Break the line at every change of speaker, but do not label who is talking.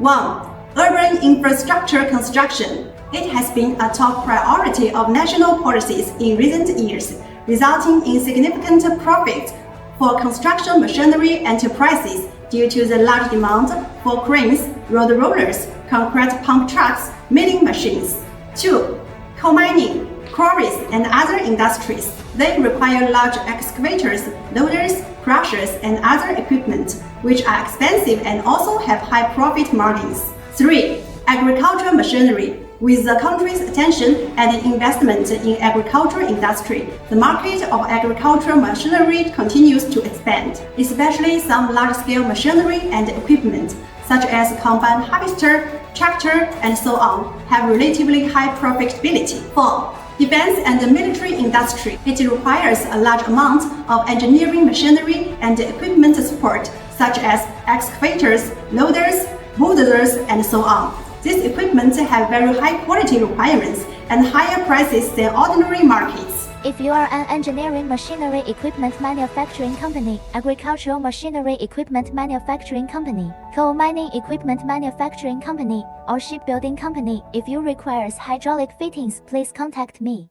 1. Urban infrastructure construction. It has been a top priority of national policies in recent years, resulting in significant profits for construction machinery enterprises due to the large demand for cranes, road rollers, concrete pump trucks, milling machines. 2. Coal mining, quarries, and other industries. They require large excavators, loaders, crushers, and other equipment, which are expensive and also have high profit margins. 3. Agricultural machinery. With the country's attention and investment in agricultural industry, the market of agricultural machinery continues to expand, especially some large-scale machinery and equipment, such as combine harvester, tractor, and so on, have relatively high profitability. 4. Defense and military industry. It requires a large amount of engineering machinery and equipment support, such as excavators, loaders, bulldozers, and so on. These equipment have very high quality requirements and higher prices than ordinary markets.
If you are an engineering machinery equipment manufacturing company, agricultural machinery equipment manufacturing company, coal mining equipment manufacturing company, or shipbuilding company, if you requires hydraulic fittings, please contact me.